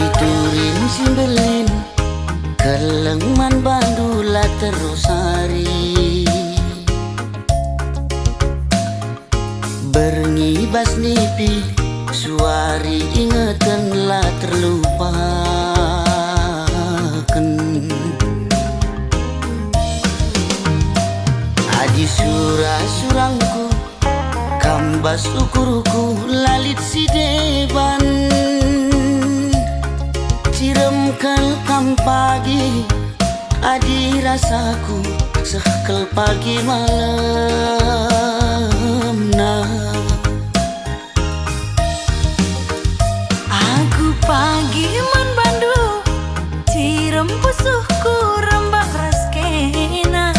Iturin simbelin kelengman bandula terus hari berngibas nipi suari ingetanlah terlupakan. Adi surangku kambas ukuruku lalit si deban ciremkan kam pagi adi rasaku sekel pagi malam nah. Aku pagi man bandu cirem pusuhku rembak raskena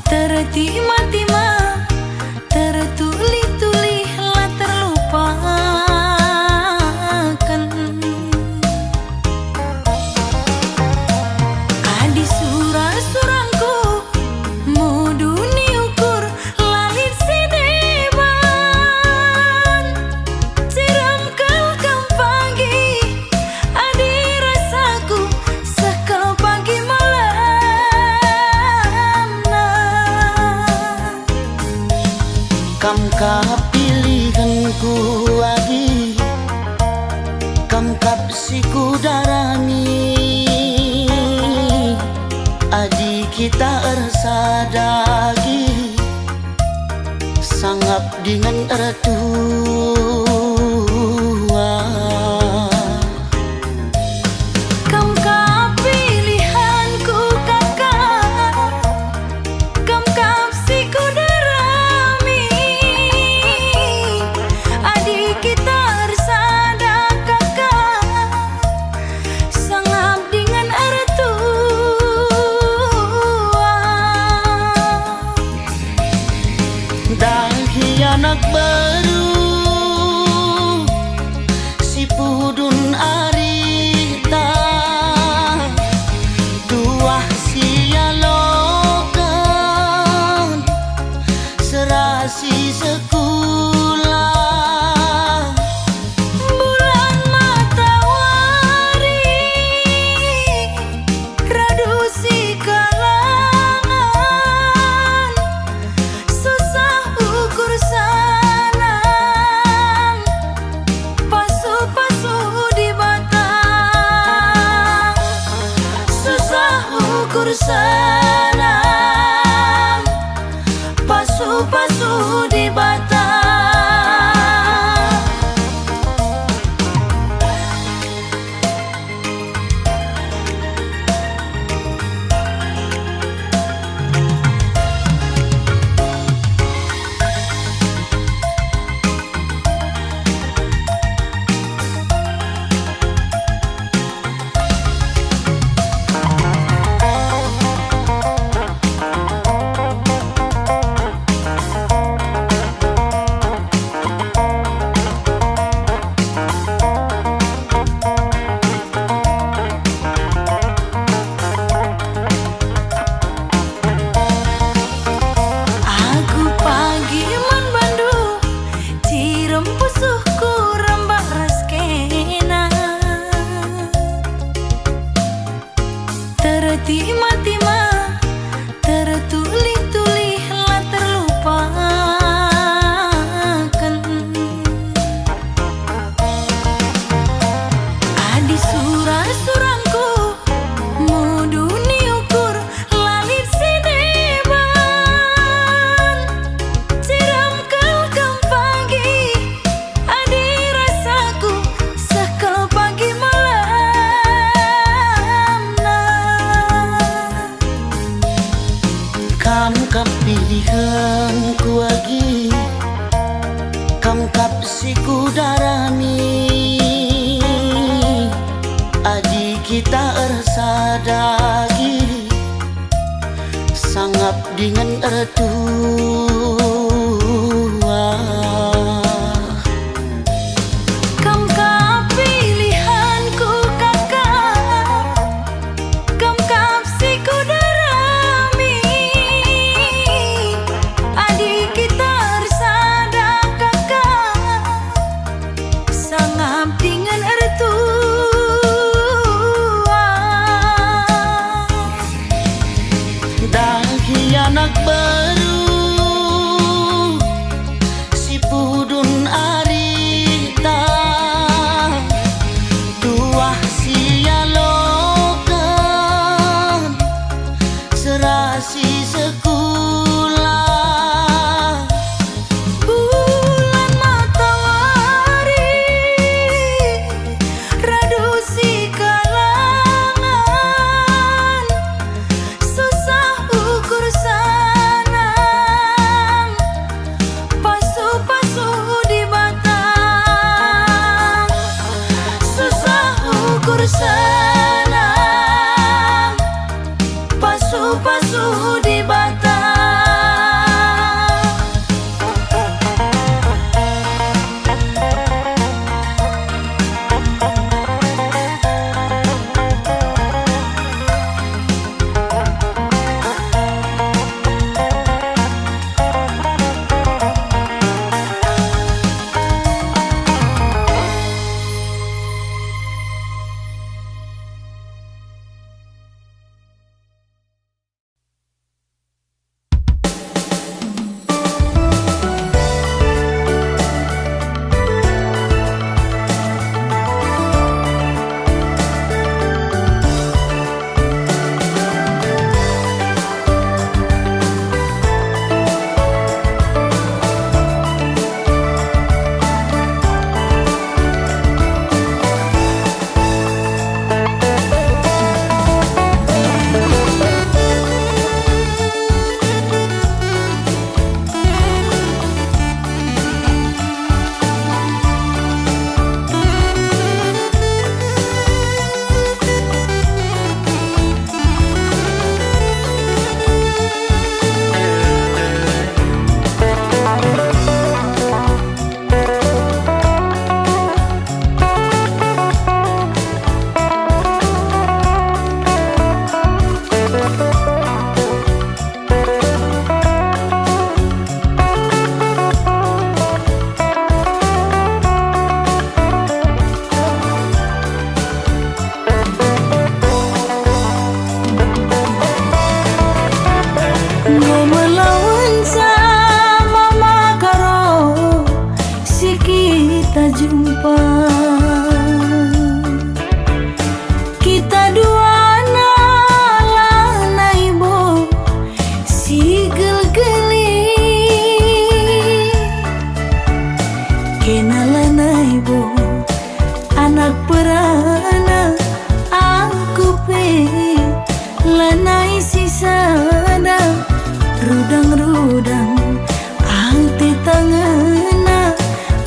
tertima-tima tertuli-tuli lah terlupakan. Adi surangku muduni ukur lalit si deban ciram kelkam pagi adi rasaku sekel pagi malam nah. Kam pilihanku lagi kam siku darami adi kita ersadagi sangap dengan ertua. Pilihanku kakak kam siku darami adik kita bersada kakak sangap dengan ertua. Dahi anak baru si pudun arita tuah sialokan serasi sekolah Bulan matahari radu si kalangan susah ukur sanang pasu-pasu di batang susah ukur sanang pasu-pasu di batang. Aku pagi man bandu cirem pusuhku rembak raskena tertima-tima tertuli-tuli lah terlupakan. Adi surangku muduni ukur lalit si deban ciram kelkam pagi adi rasaku sekel pagi malam nah. kam pilihanku lagi kam siku darami adi kita ersadagi sangap dengan ertua. Pilihanku kakak kam siku darami adik kita bersada kakak bapa. Kita dua na lanai bo si gel-geli kena lanai bo anak perana aku pe lanai sisana rudang-rudang hati tangana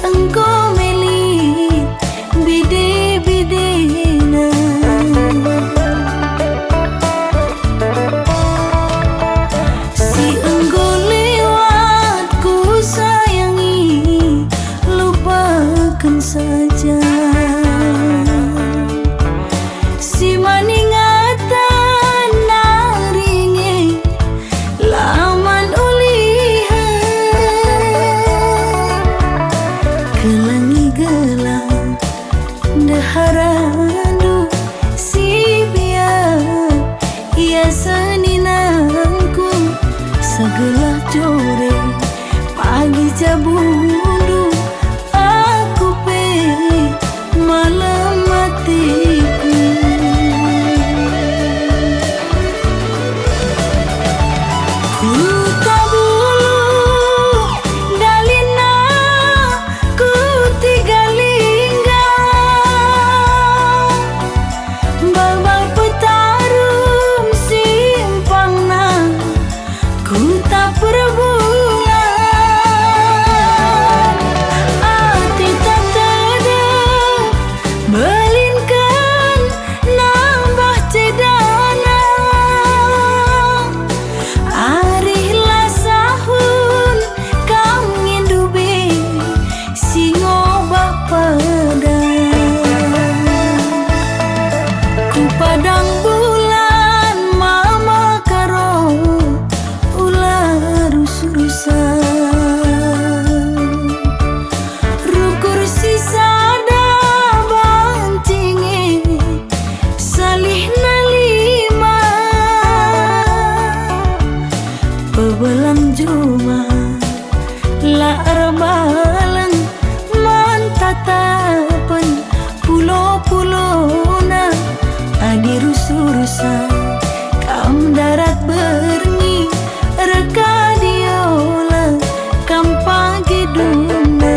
engkau meli bide-bidena. Si engkau lewat ku sayangi lupakan saja. Si maningatan naringe laman ulihan kelangi gelang deharandu si biar ia seninangku segelah jore pagi jabundu aku pe malam matiku. Ku tabulu dalina ku tigalingga babal petarum simpangna ku tak perbulan hati tak tedap belinkan nambah cedana arihlah sahun kau ngindubi singo bapada ku padang bulan mama karo ular rusurusan rukur sisada bancingi salih nalima pebelang juma la arbalang mantatapan pulo-pulona adi rusurusan kam darat berngi reka diola kam pagi duna.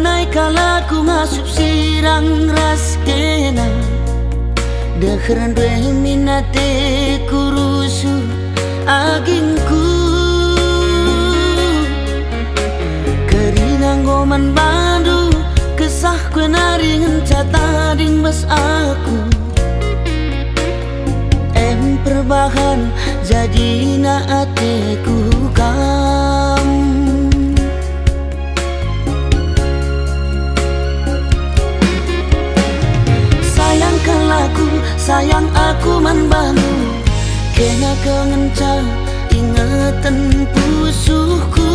naik kala ku ngasup sirang ras kena Dekheran dwe minate kurusu agingku Kerinang goman bandu Kesah kue naring catading bas aku Perbahan jadi na ateku kam Sayangkan laku, sayang aku man bantu Kena kengenca ingatan pusuhku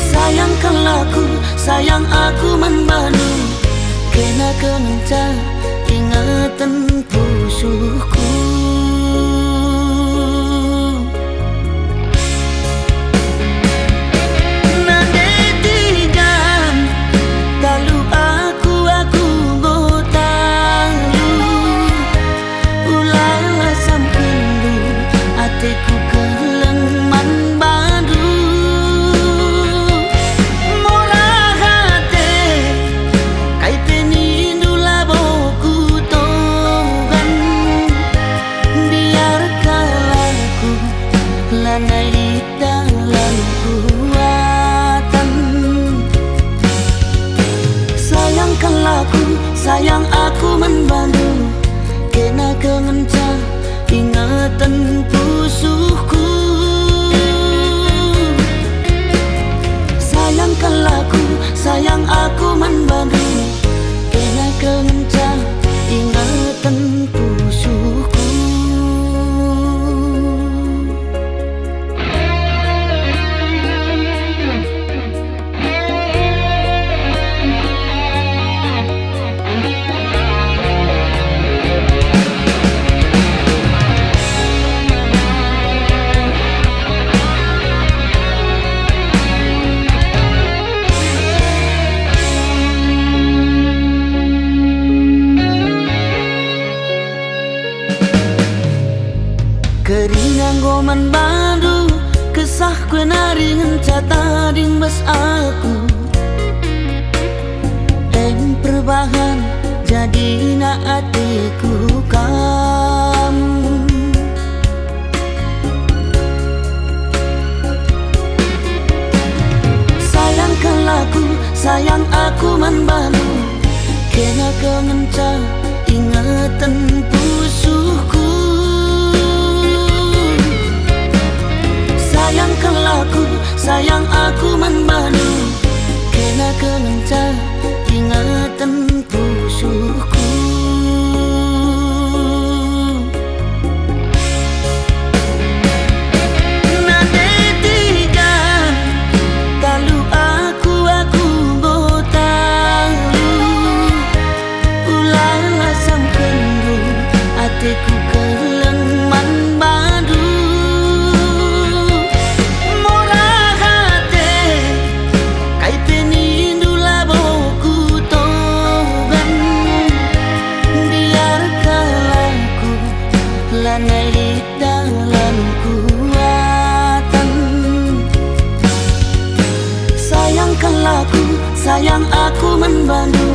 Sayangkan laku, sayang aku man bantu Kena kengenca ingatan pusuhku Nadetigan Talu aku gotalu Ulala sampendu Ateku kelengman badu Murah hati Kai penindu laboku Lanai di dalam kuatan Sayangkan laku, sayang aku membantu Kena kengenca ingatan pusuhku Sayangkan laku, sayang aku membantu Kena kengenca ingatan pusuhku Kerinang goman bandu Kesah kue naring catading bas aku Perbahan jadi na atiku kam Sayangkan laku, sayang aku man bantu Kena kengenca ingatan pusuhku Sayangkan laku, sayang aku membantu Kena kengenca ingatan pusuhku Nadetigan Talu aku gotalu Ulala sampendu Ateku kelengman badu Lanai di dalam kuatan Sayangkan laku, sayang aku membantu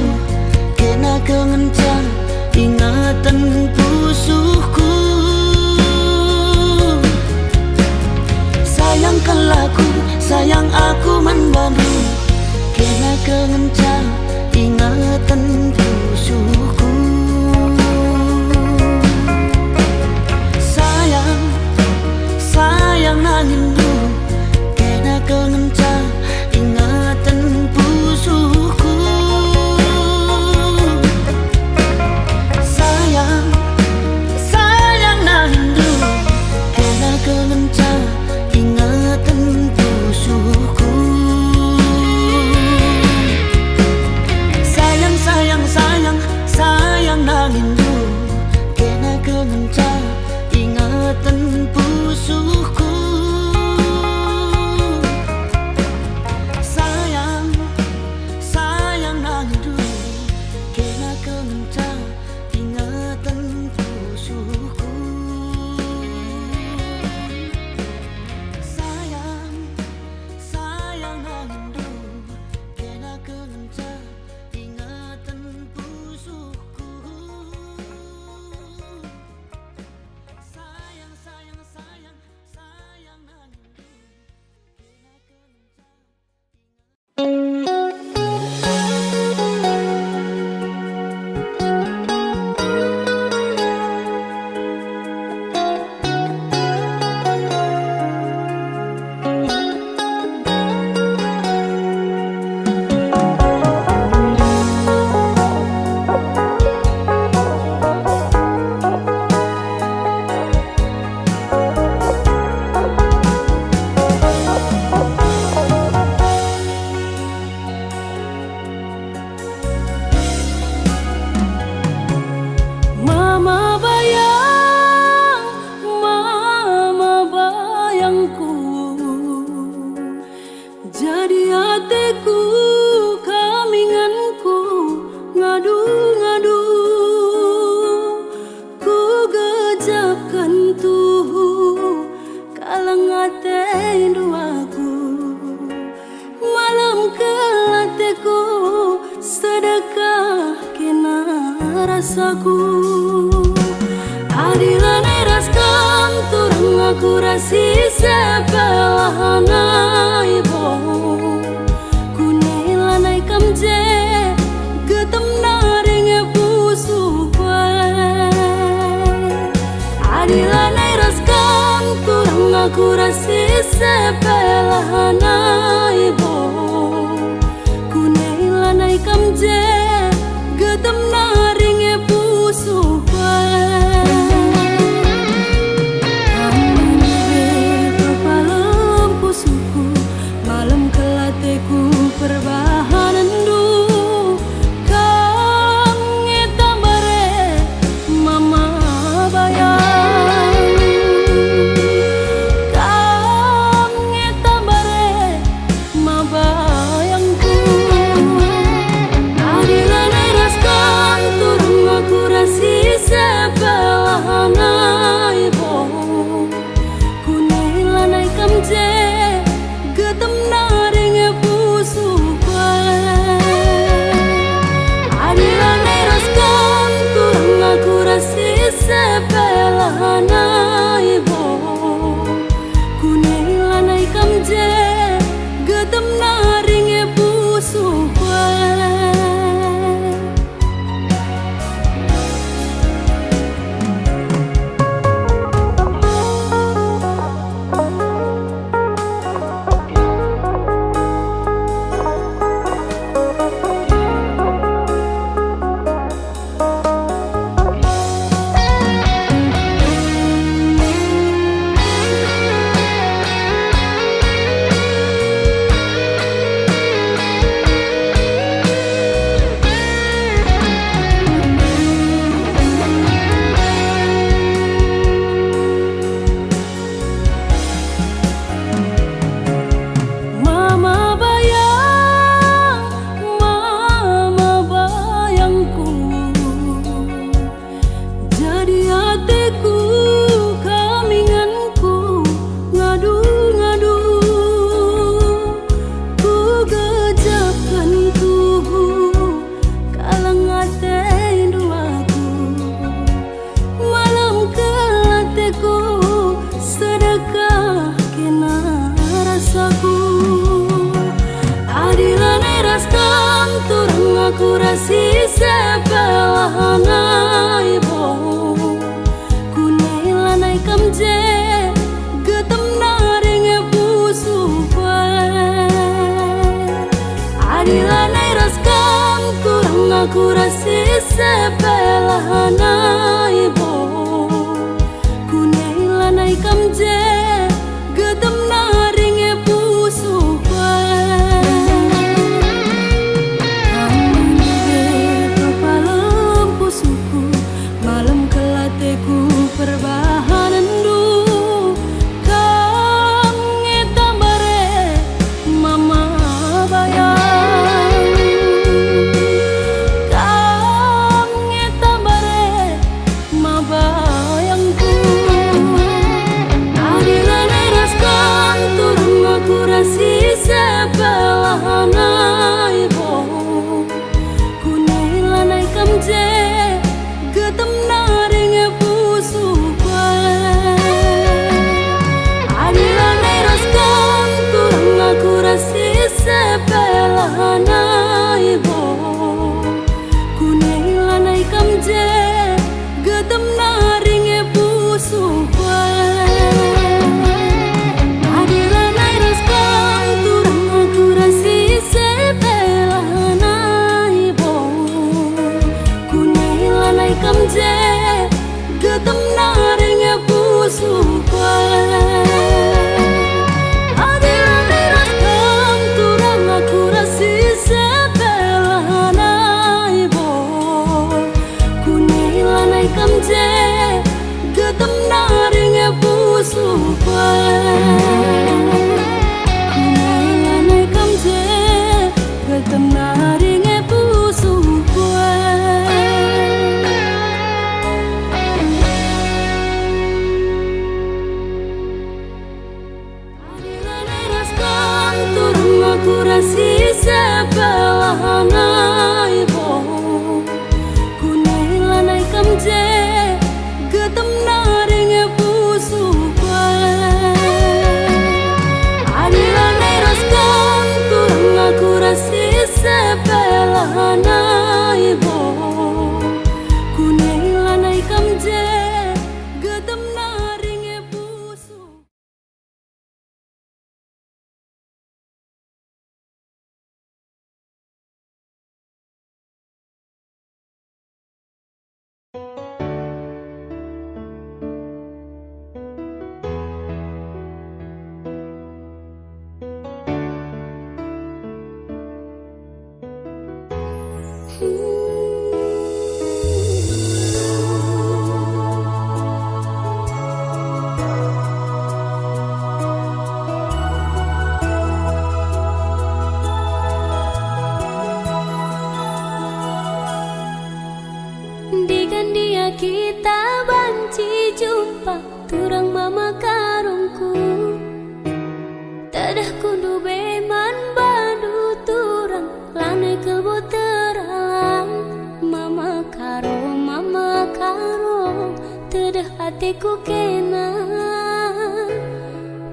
Kena kengenca ingatan pusuhku Sayangkan laku, sayang aku membantu Kena kengenca ingatan pusuhku Sayang nangindu Kena kengenca ingatan pusuhku Sayang nangindu Kena kengenca ingatan pusuhku Adi hatiku kaminganku ngadu-ngadu, ku gejapkan tuhu kalang ate duaku. Malam kelateku sedekah kena rasaku. Adilan eraskan turang aku rasi sepelahana ibo. Kunilanai kamje getem naring pusu kwe. Adilan eraskan turang aku rasi sepelahana ibo. Kunilanai kamje getem naring pusu kwe. Perbahanan du kang ngetambare mama bayang, kang ngetambare ma bayangku. Adilan eraskan turun aku rasi sepelahana ibo. Kunilanai kamje getem naring pusu kwe. Adilan eraskan turang aku rasi sepelahana ibo. Kunilanai kamje getem naring pusu kwe. Adilan eraskan turang aku rasi sepelahana ibo. Kunilanai kamje getem naring pusu kwe. Adilan eraskan turang aku rasi sepelahana ibo. Kunilanai kamje getem naring pusu kwe. Perbahanan du kang ngetambare mama bayang, kang ngetambare ma Dia kita banci jumpa turang mama karungku tadah kundu beman badu turang lanai kelbo terang mama karo tadah hatiku kena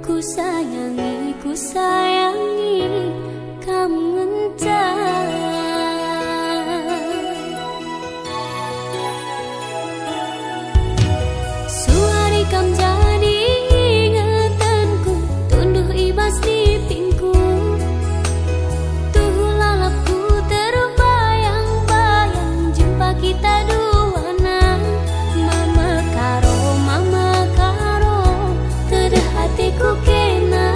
ku sayangi kamu ngencang. Kam jadi ingatanku tunduh ibas di pingku tuh lalapku terbayang-bayang jumpa kita duana mama karo tadah hatiku kena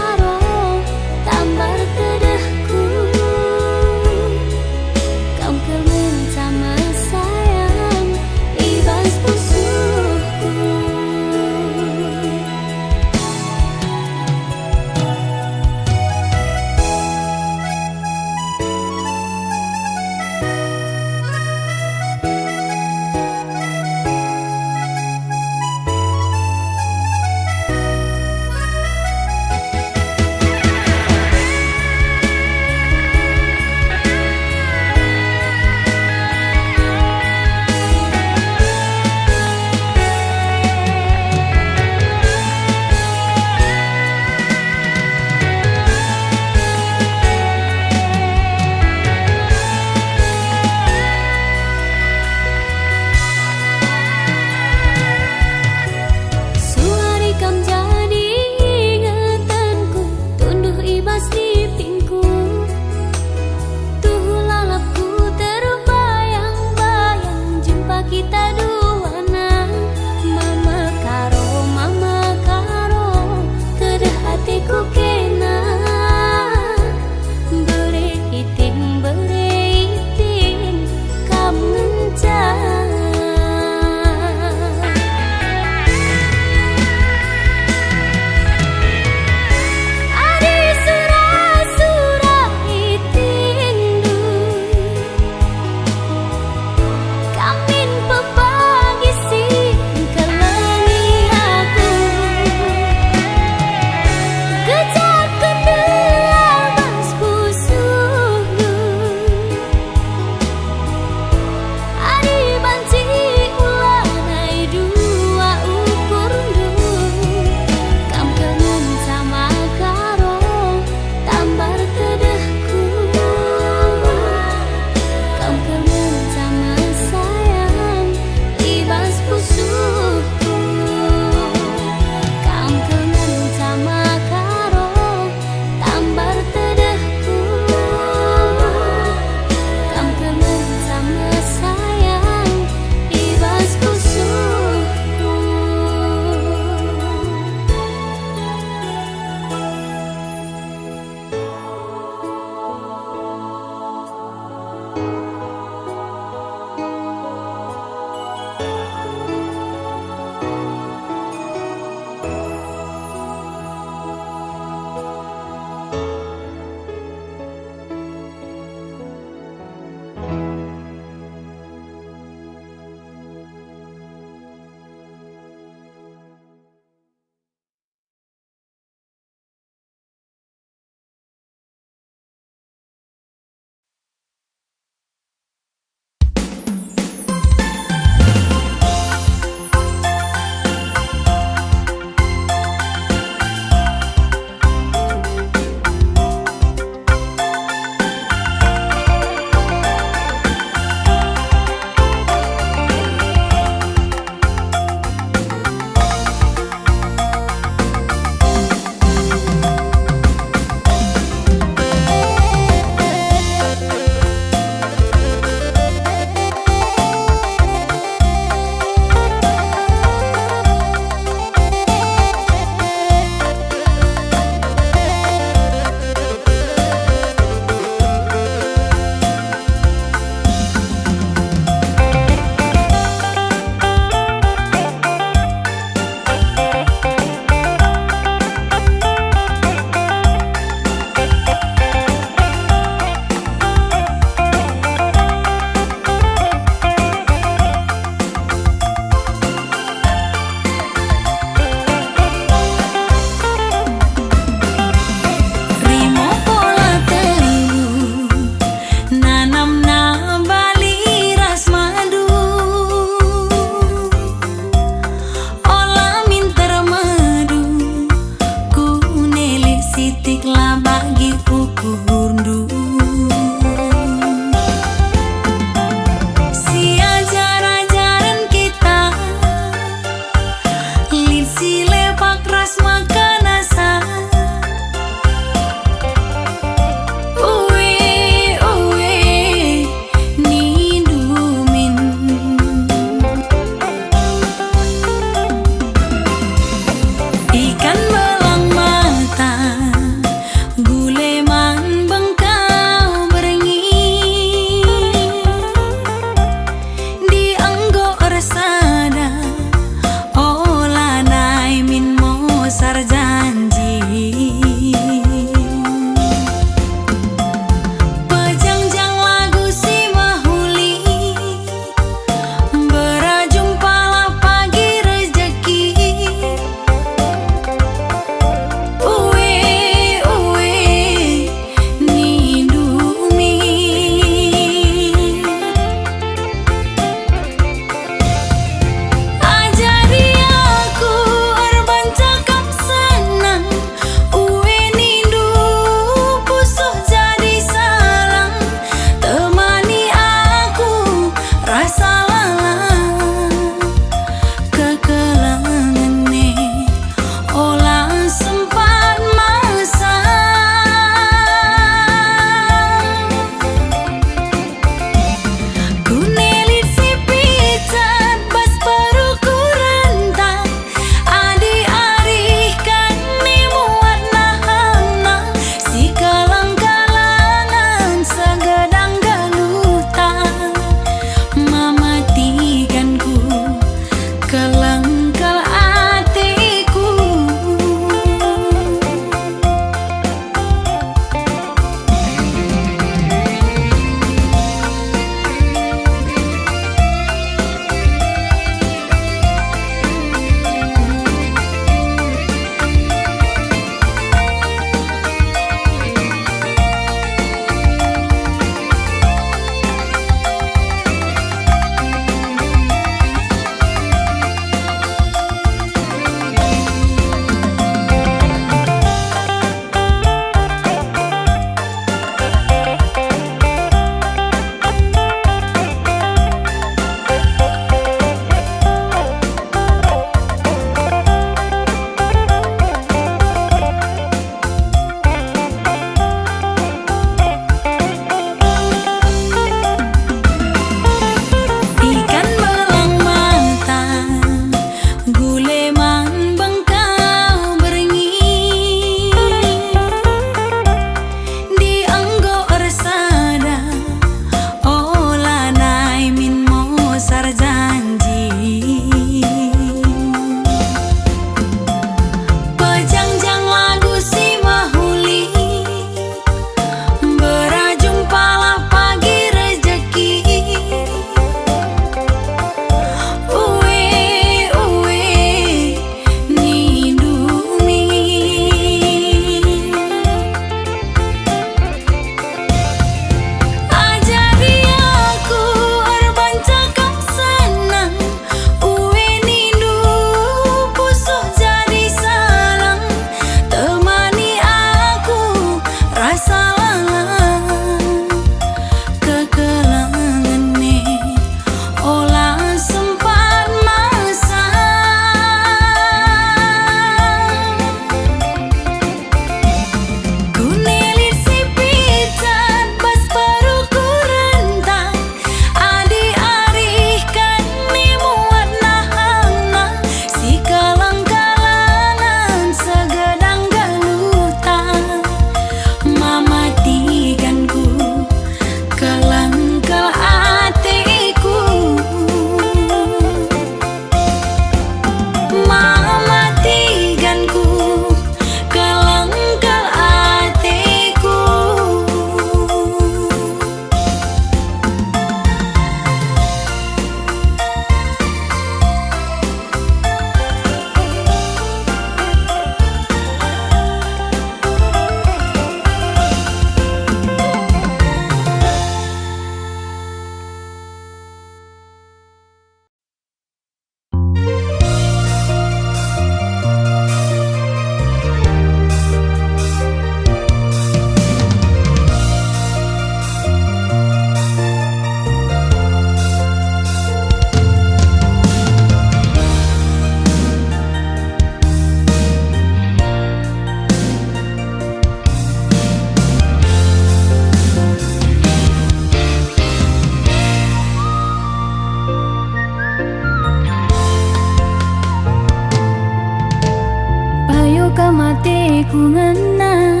ku ngena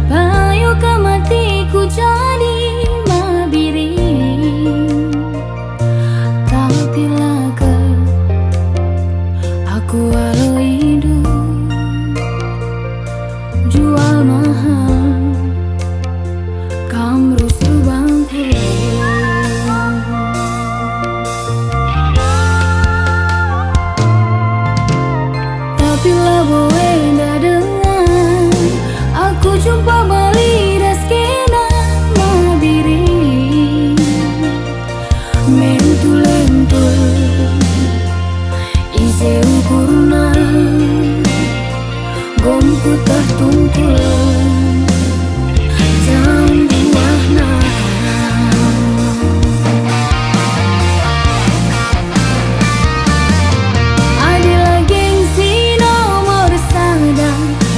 payo ka matiku jadi mabiri. Tapi laga aku walau hidup jual mahal kamru subangku. Tapi labo enda dengan aku jumpa balik das kena mabiri. Mentul-entul ise ukurna gomku tertungkul jam buahna. Adila gengsi nomor sada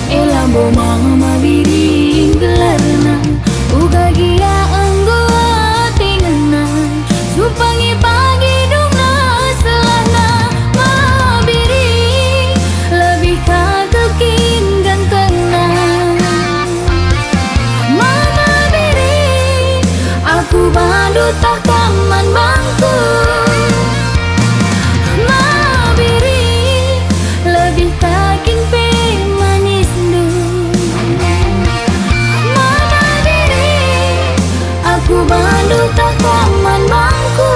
elambo mama biring gelarna uga gia anggo tingena supangi pagi dungna selana mabiri lebih kagekin gantengna mana biri aku bandu tak taman bangku mabiri lebih kaking pe manis du mana biri aku bandu tak taman bangku.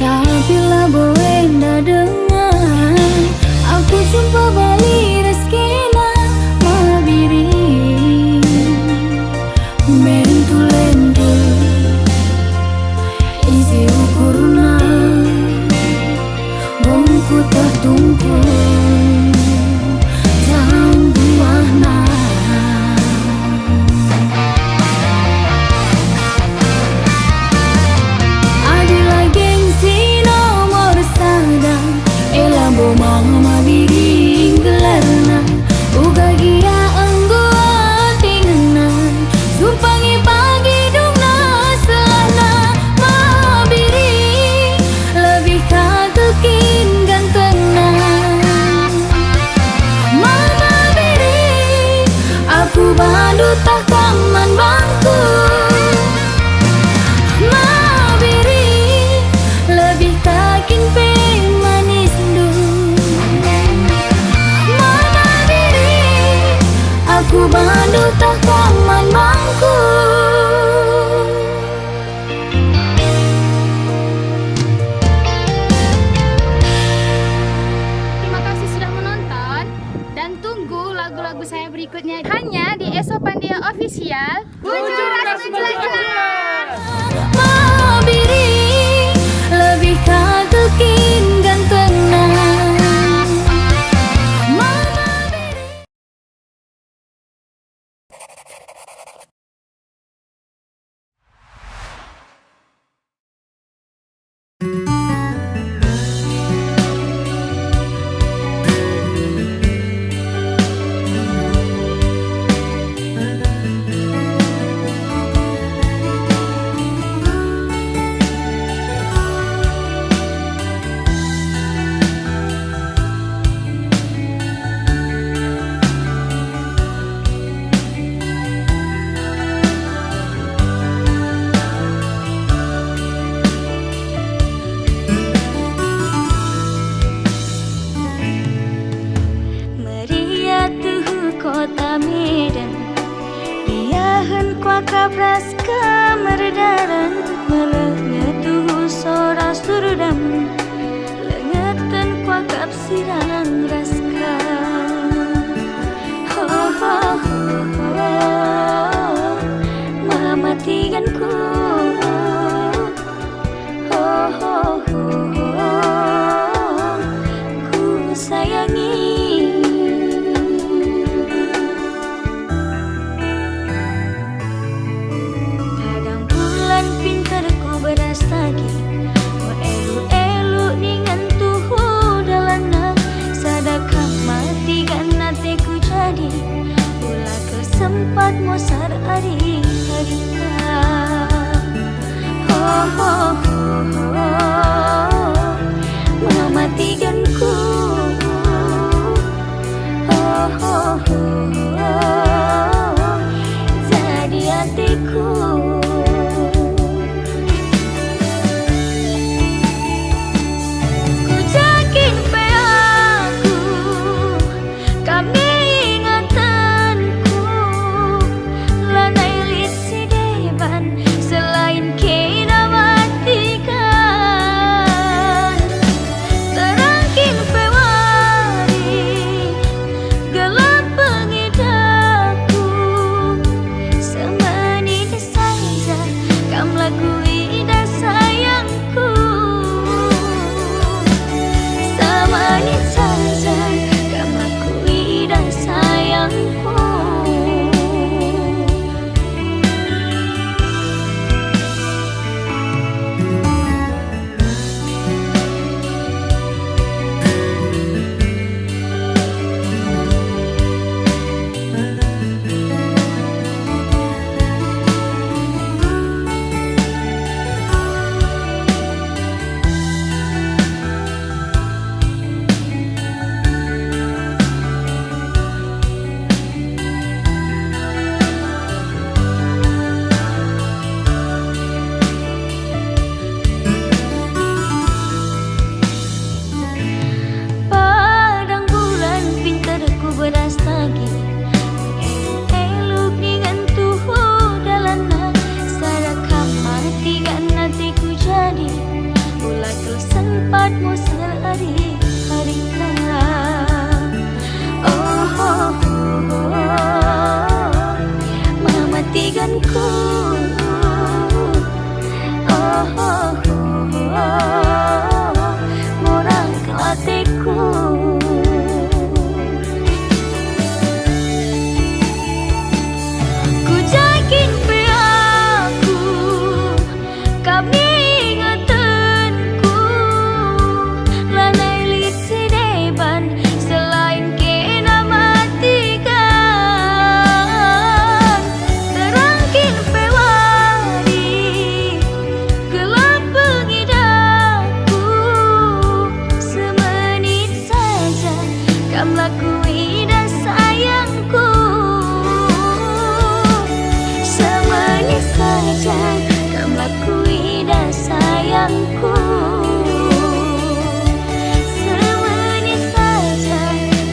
Tapi labo enda dengan aku jumpa balik reskena mabiri. Mentul-entul isi ukurna gomku tertungkul jam buahna. Adila gengsi nomor sada elambo mama biring gelarna uga gia anggo tingena supangi pagi dungna selana mabiri lebih kagekin gantengna mama biri aku bandu tak taman bangku mabiri lebih kaking pe manis du mana biri aku bandu tak taman bangku. Terima kasih sudah menonton dan tunggu lagu-lagu saya berikutnya hanya di Esopandia Official. Kunjung rasa jelek-jelek. Mabiri lebih kagekin gantengna mama biri. kota Medan. Biyahan kuaka praska merdaran, melehnya tuhu sora surdam, lengetan kuakap sirang raska. mematikanku. Oh, oh, oh, oh, ku sayangi. Kadang bulan pintar ku beras lagi, ku elu-elu dengan tuhu dalana. Sadakah mati karena teku jadi ulah kesempat mosar hari-harina. Oh, oh, oh, oh, mematikanku. Oh, oh, oh, oh, jadi hatiku. Ku yakin pe aku, kami ingatanku, lanai lit si deban selain kena matikan. Terangkin pe wari, gelap pengidaku, semenit saja kam lakui dah sayangku. Semenit saja kam lakui dah sayangku. Padang bulan pintar ku beras lagi, elok dengan tuhu dalana. Sadakah mati karena teku jadi ulah sempat mosar hari-harina. Oh, oh, oh, oh, mematikanku. Oh, oh, oh, oh, morang ke hatiku. Ku yakin pe aku, kami ingatanku, lanai lit si deban selain kena matikan. Terangkin pe wari, gelap pengidaku, semenit saja kam lakui dah sayangku. Semenit saja kam lakui dah sayangku. Semenit saja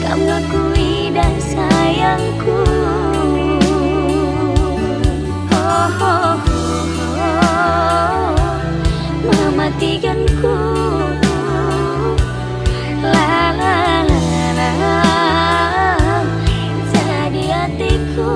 kam lakui dah sayangku. Oh, oh, oh, oh, mematikanku. La la la la, jadi hatiku.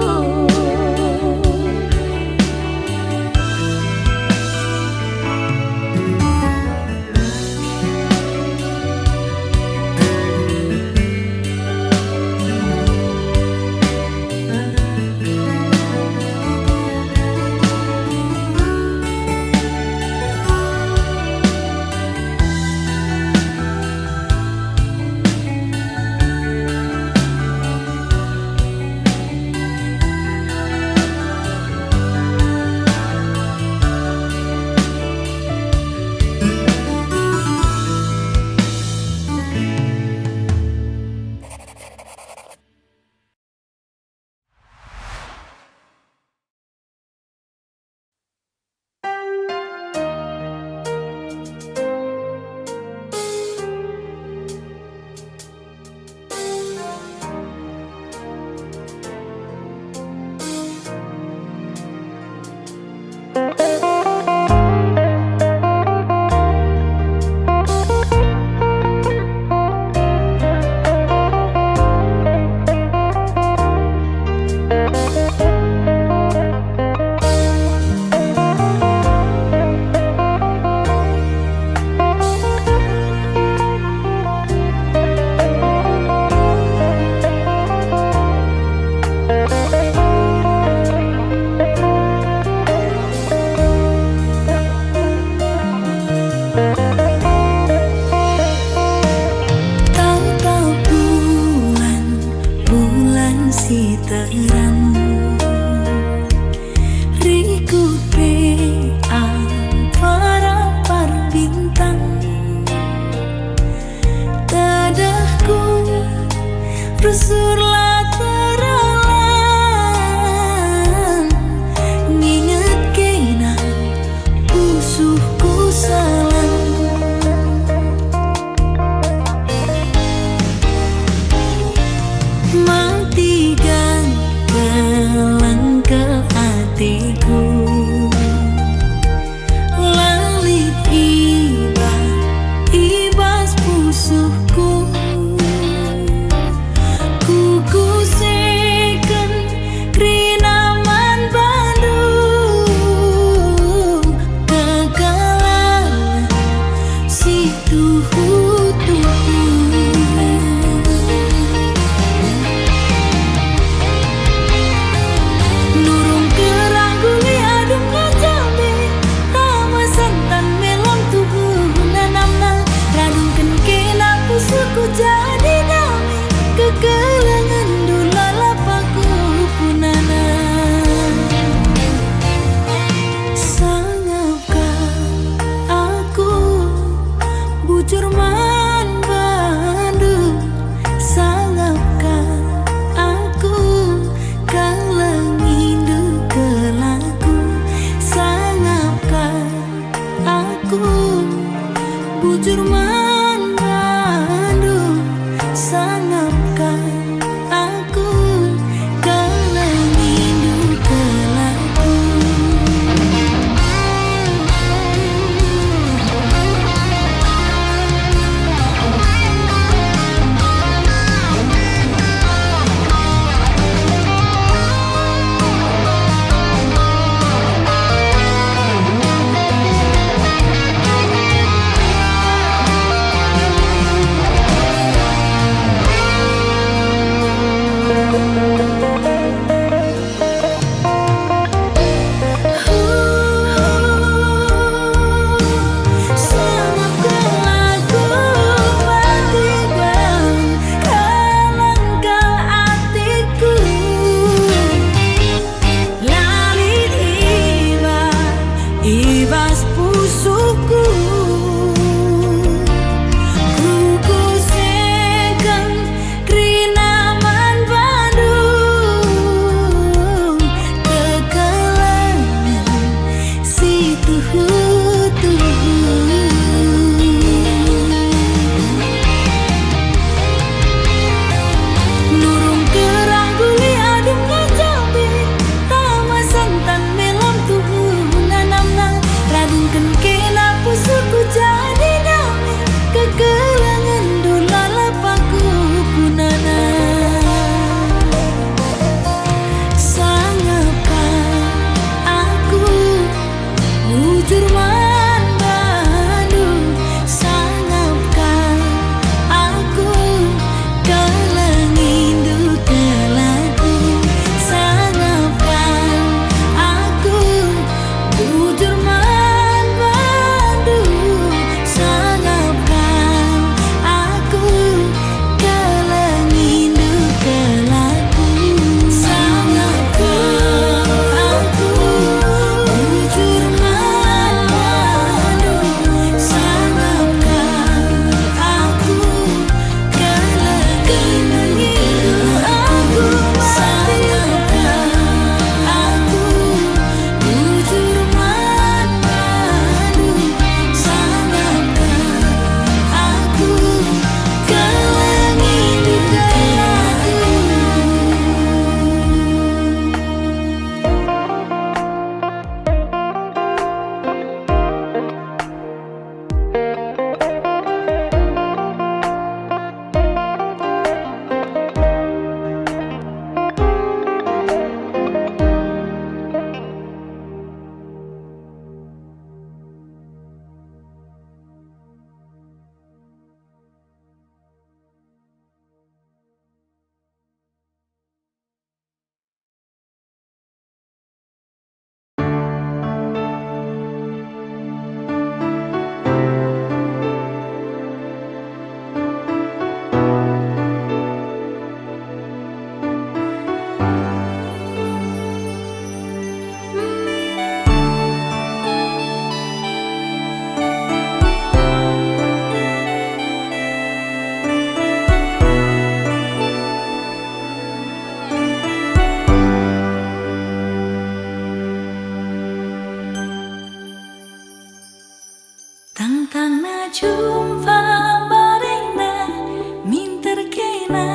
Sang na jumpa barena minter kena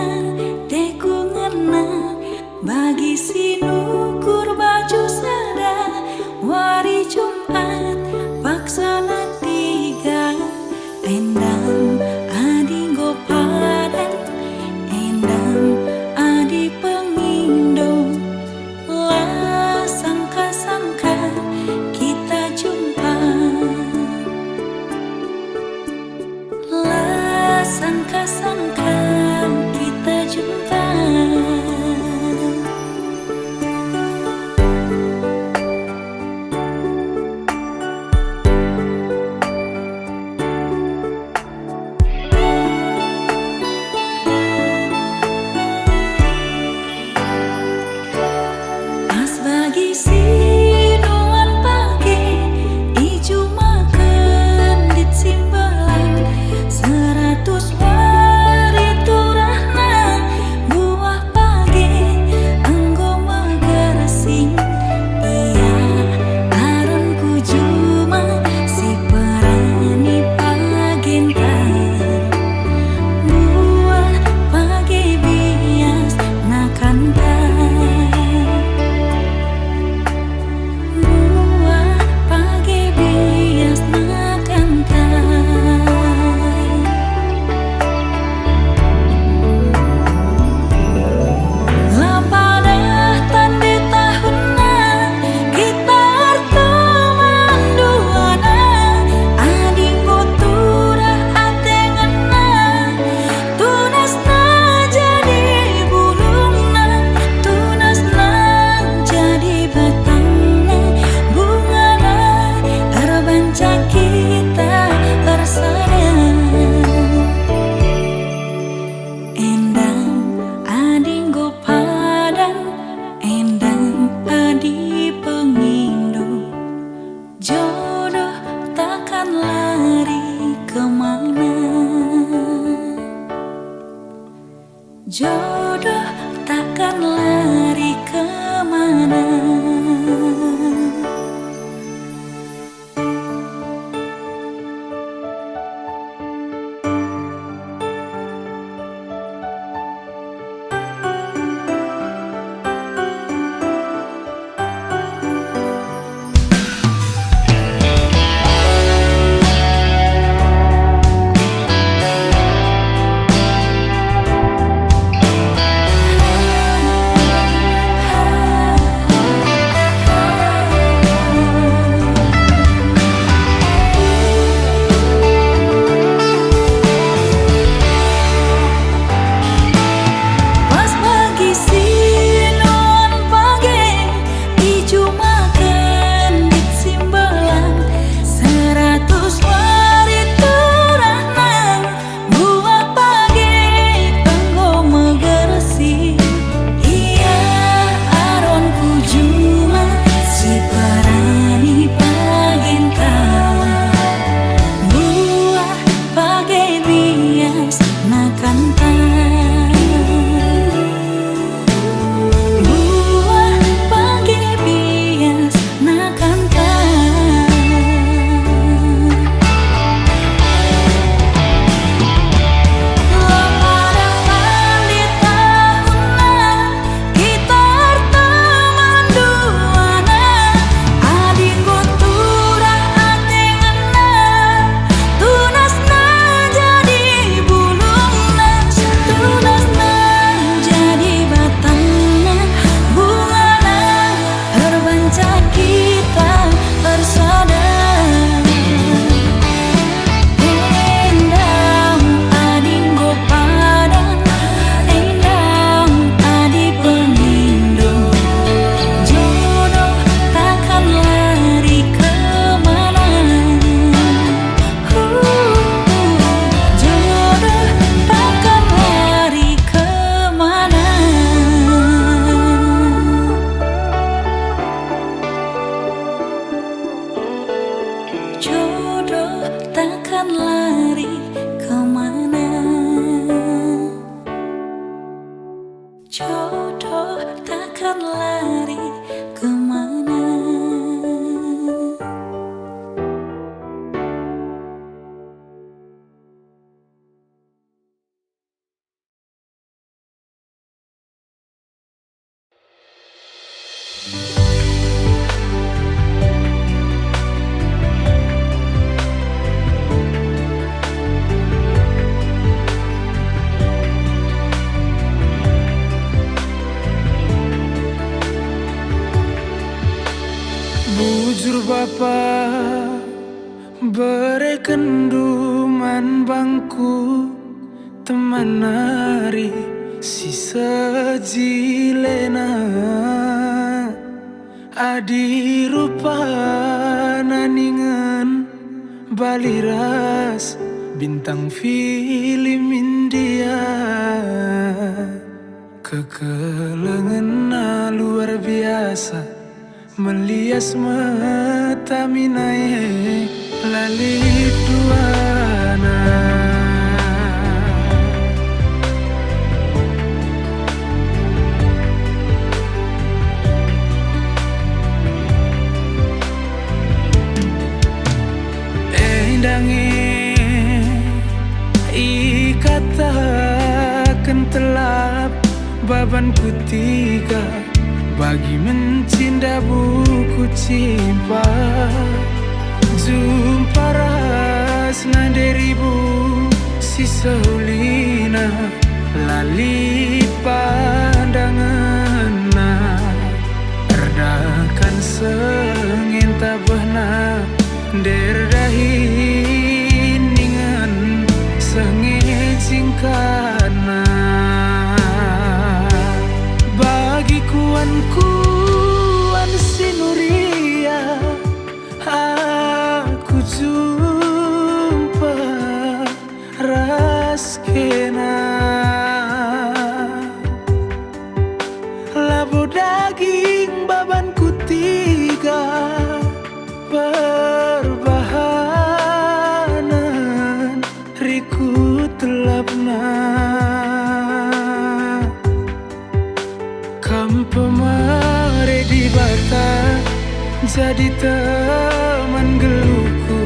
teku ngena bagi sinukur baju sada wari Jumat paksana tiga endam adi gopadan endam adi pengindo lah sangka-sangka kita jumpa lah sangka-sangka kita jumpa. Pas bagi sinuan pagi ijo makan dit simbalan 100 wari turahna buah pagi anggo magarasing iya aranku cuma si perani pagenta buah pagi bias nakanta buah pagi bias nakanta lapadah tanda tahunna kita teman duana adi goturah atengana tunasna jadi bulungna tunasna jadi batangna bungana erbanca kita ersada endang adi gopadan endang adi pengindo jodoh takkan lari kemana jodoh takkan lari kemana. bere kenduman bangku teman nari si sejilena adi rupa naningan baliras bintang film India kekelengan luar biasa melias mata minae lalit duana. Ikatakan telap baban kutiga bagi mencinta buku cimpa jumpa rasna deribu si seulina lali pandangan erdakan sengin tabahna derdahi ningan sengin singkana bagi kuan sinuria aku jumpa raskena labu daging baban kutiga perbahanan riku telapna kampemare di bata jadi teman geluku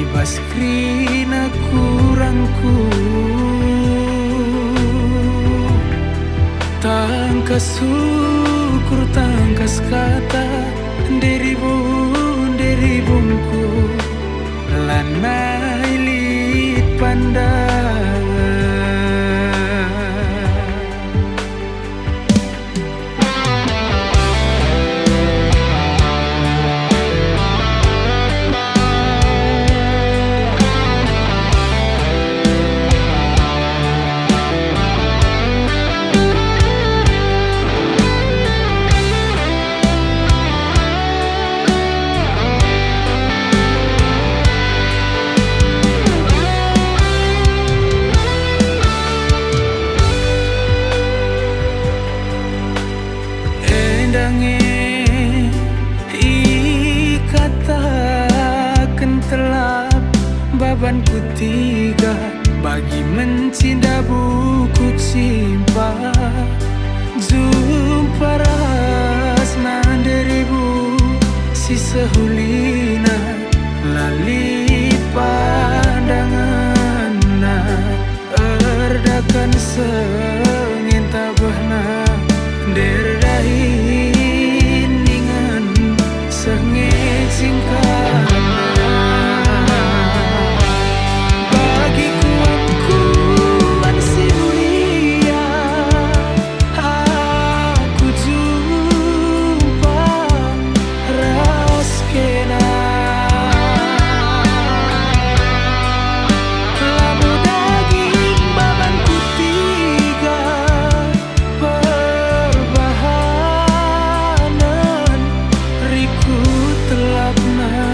ibas krina kurangku tangkas syukur tangkas kata deribungku lanai lit pandangan. Ikatakan telap baban kutiga bagi mencinta buku cimpa jumpa rasna deribu si sehulina lali pandangan erdakan sengin tabahna derdahi sengit singkana bagi kuan sinuria aku jumpa raskena labu daging baban kutiga perbahanan riku telapna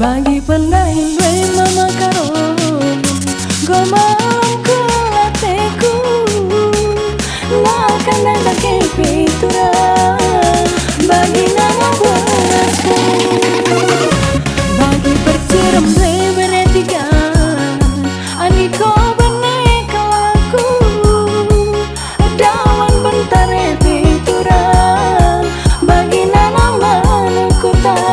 Bagi pendahin we mama karon Gomalam ku lateku Makan dan kepiturang Bagi nama berasku Bagi perciram we beretiga Aniko beneka laku Dawan bentar epiturang Bagi nama manukutan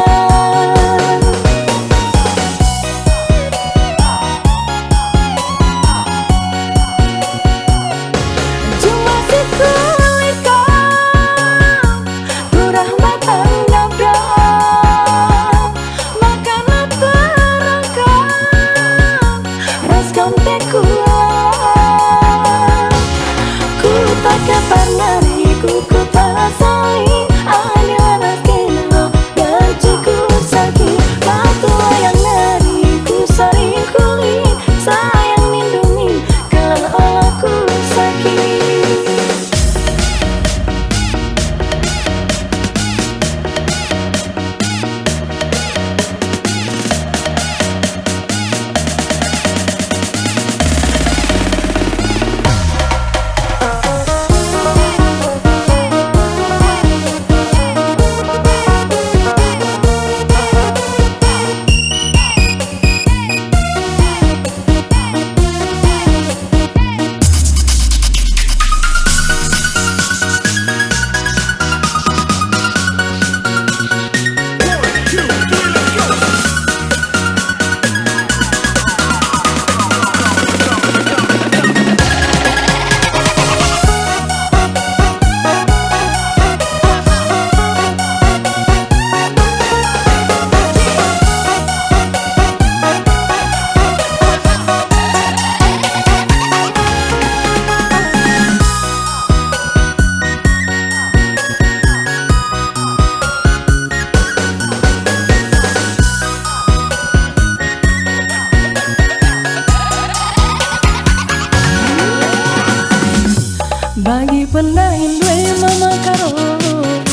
Bagi pendahin we mama karon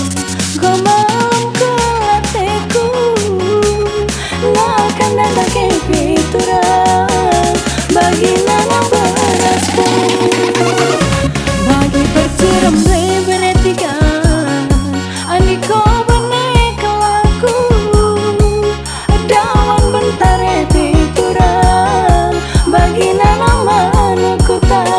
Gomalam ku lateku Makan dan kepiturang Bagi nama berasku Bagi perciram we beretiga Aniko beneka laku Dawan bentar epiturang Bagi nama manukutan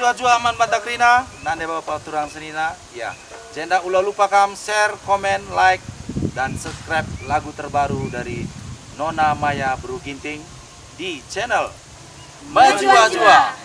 Baju aman Batakrina, nande bapak turang senina, ya. Jenda ulah lupa kam share, komen, like, dan subscribe lagu terbaru dari Nona Maya Bru Ginting di channel Maju Ajwa.